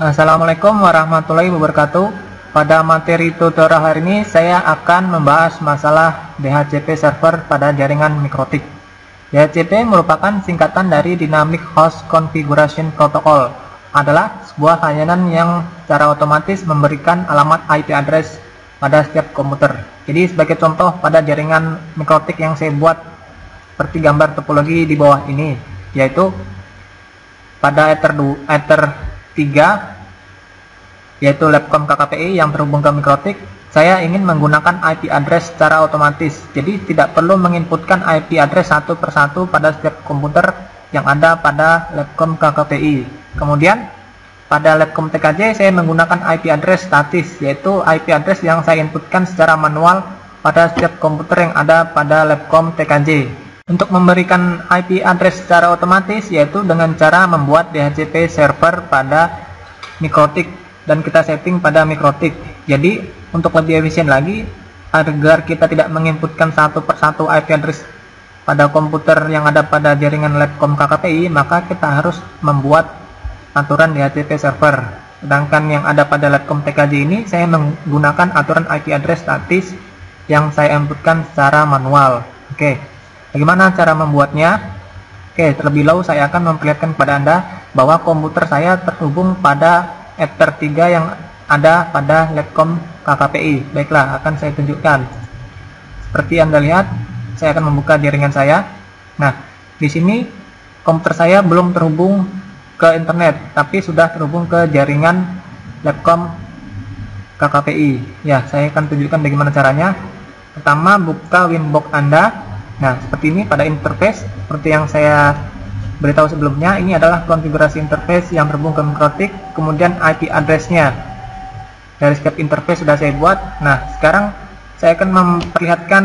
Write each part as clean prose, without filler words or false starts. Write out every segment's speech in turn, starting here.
Assalamualaikum warahmatullahi wabarakatuh. Pada materi tutorial hari ini saya akan membahas masalah DHCP server pada jaringan mikrotik. DHCP merupakan singkatan dari Dynamic Host Configuration Protocol. Adalah sebuah layanan yang secara otomatis memberikan alamat IP address pada setiap komputer. Jadi sebagai contoh pada jaringan mikrotik yang saya buat seperti gambar topologi di bawah ini, yaitu pada Ether 3 yaitu Labcom KKPI yang terhubung ke mikrotik, saya ingin menggunakan IP address secara otomatis. Jadi tidak perlu menginputkan IP address satu persatu pada setiap komputer yang ada pada Labcom KKPI. Kemudian pada Labcom TKJ saya menggunakan IP address statis, yaitu IP address yang saya inputkan secara manual pada setiap komputer yang ada pada Labcom TKJ. Untuk memberikan IP address secara otomatis yaitu dengan cara membuat DHCP server pada mikrotik dan kita setting pada mikrotik. Jadi untuk lebih efisien lagi, agar kita tidak menginputkan satu persatu IP address pada komputer yang ada pada jaringan Labcom KKPI, maka kita harus membuat aturan DHCP server. Sedangkan yang ada pada Labcom TKJ ini saya menggunakan aturan IP address statis yang saya inputkan secara manual. Oke. Bagaimana cara membuatnya? Oke, terlebih dahulu saya akan memperlihatkan kepada Anda bahwa komputer saya terhubung pada Ether 3 yang ada pada Labcom KKPI. Baiklah, akan saya tunjukkan. Seperti Anda lihat, saya akan membuka jaringan saya. Nah, di sini komputer saya belum terhubung ke internet, tapi sudah terhubung ke jaringan Labcom KKPI. Ya, saya akan tunjukkan bagaimana caranya. Pertama, buka Winbox Anda. Nah, seperti ini pada interface, seperti yang saya beritahu sebelumnya, ini adalah konfigurasi interface yang terhubung ke mikrotik, kemudian IP address-nya. Dari setiap interface sudah saya buat. Nah, sekarang saya akan memperlihatkan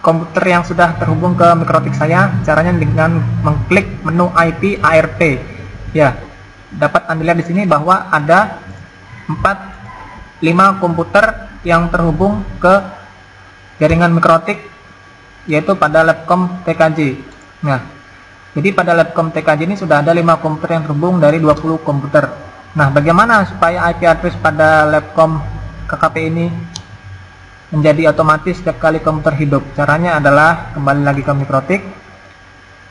komputer yang sudah terhubung ke mikrotik saya, caranya dengan mengklik menu IP ARP. Ya, dapat Anda lihat di sini bahwa ada 5 komputer yang terhubung ke jaringan mikrotik, yaitu pada Labcom TKJ. Nah, jadi pada Labcom TKJ ini sudah ada 5 komputer yang terhubung dari 20 komputer. Nah, bagaimana supaya IP address pada Labcom KKP ini menjadi otomatis setiap kali komputer hidup? Caranya adalah kembali lagi ke mikrotik,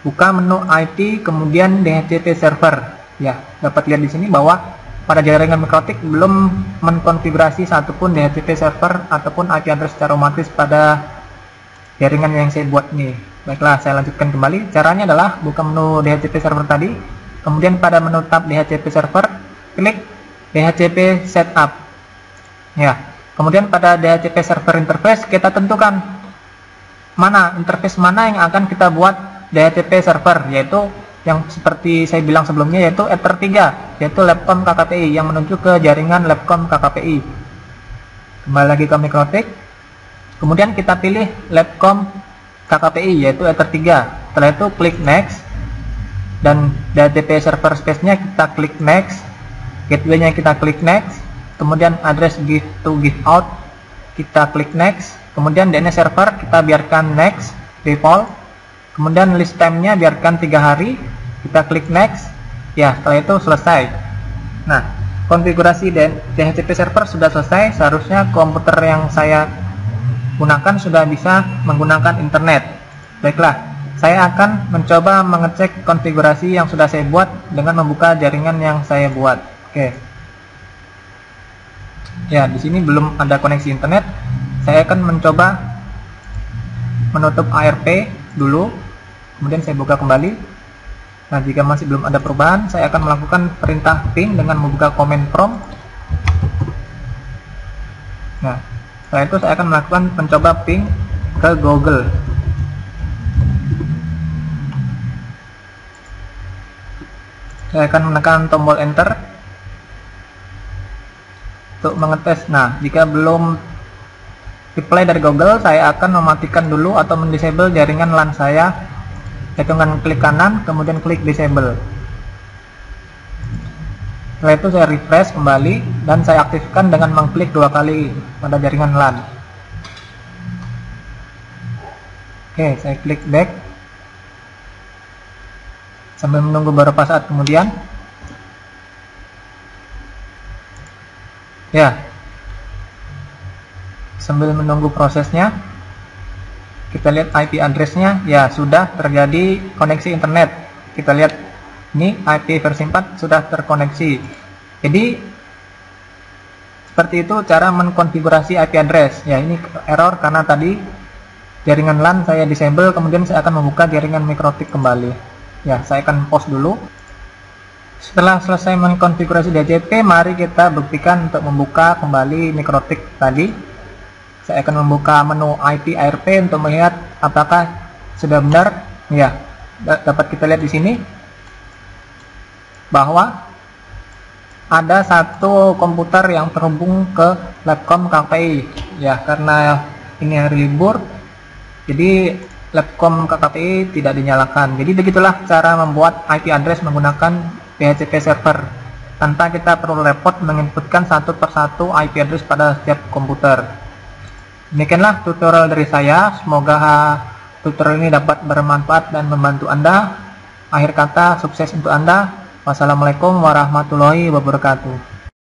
buka menu IP, kemudian DHCP server. Ya, dapat lihat di sini bahwa pada jaringan mikrotik belum mengkonfigurasi satupun DHCP server ataupun IP address secara otomatis pada jaringan yang saya buat ini. Baiklah, saya lanjutkan kembali. Caranya adalah buka menu DHCP server tadi, kemudian pada menu tab DHCP server, klik DHCP setup. Ya, kemudian pada DHCP server interface kita tentukan interface mana yang akan kita buat DHCP server, yaitu yang seperti saya bilang sebelumnya, yaitu Ether 3, yaitu Labcom KKPI yang menuju ke jaringan Labcom KKPI. Kembali lagi ke mikrotik. Kemudian kita pilih Labcom KKPI yaitu Ether 3. Setelah itu klik next, dan DHCP server space-nya kita klik next, gateway-nya kita klik next, kemudian address give to give out kita klik next, kemudian DNS server kita biarkan next default, kemudian list time-nya biarkan 3 hari, kita klik next. Ya, setelah itu selesai. Nah, konfigurasi DHCP server sudah selesai. Seharusnya komputer yang saya gunakan sudah bisa menggunakan internet. Baiklah, saya akan mencoba mengecek konfigurasi yang sudah saya buat dengan membuka jaringan yang saya buat. Oke. Ya, di sini belum ada koneksi internet. Saya akan mencoba menutup ARP dulu, kemudian saya buka kembali. Nah, jika masih belum ada perubahan, saya akan melakukan perintah ping dengan membuka command prompt. Nah, setelah itu saya akan melakukan mencoba ping ke Google. Saya akan menekan tombol enter untuk mengetes. Nah, jika belum reply dari Google, saya akan mematikan dulu atau mendisable jaringan LAN saya, yaitu dengan klik kanan kemudian klik disable. Setelah itu saya refresh kembali dan saya aktifkan dengan mengklik 2 kali pada jaringan LAN. Oke, saya klik back sambil menunggu beberapa saat kemudian. Ya, sambil menunggu prosesnya, kita lihat IP address-nya. Ya, sudah terjadi koneksi internet. Kita lihat ini IP versi 4 sudah terkoneksi. Jadi seperti itu cara mengkonfigurasi IP address. Ya, ini error karena tadi jaringan LAN saya disable, kemudian saya akan membuka jaringan mikrotik kembali. Ya, saya akan pause dulu. Setelah selesai mengkonfigurasi DHCP, mari kita buktikan untuk membuka kembali mikrotik tadi. Saya akan membuka menu IP ARP untuk melihat apakah sudah benar. Ya, dapat kita lihat di sini bahwa ada satu komputer yang terhubung ke Labcom KPI. Ya, karena ini hari libur, jadi Labcom KPI tidak dinyalakan. Jadi begitulah cara membuat IP address menggunakan DHCP server tanpa kita perlu repot menginputkan satu persatu IP address pada setiap komputer. Demikianlah tutorial dari saya. Semoga tutorial ini dapat bermanfaat dan membantu Anda. Akhir kata, sukses untuk Anda. Wassalamualaikum warahmatullahi wabarakatuh.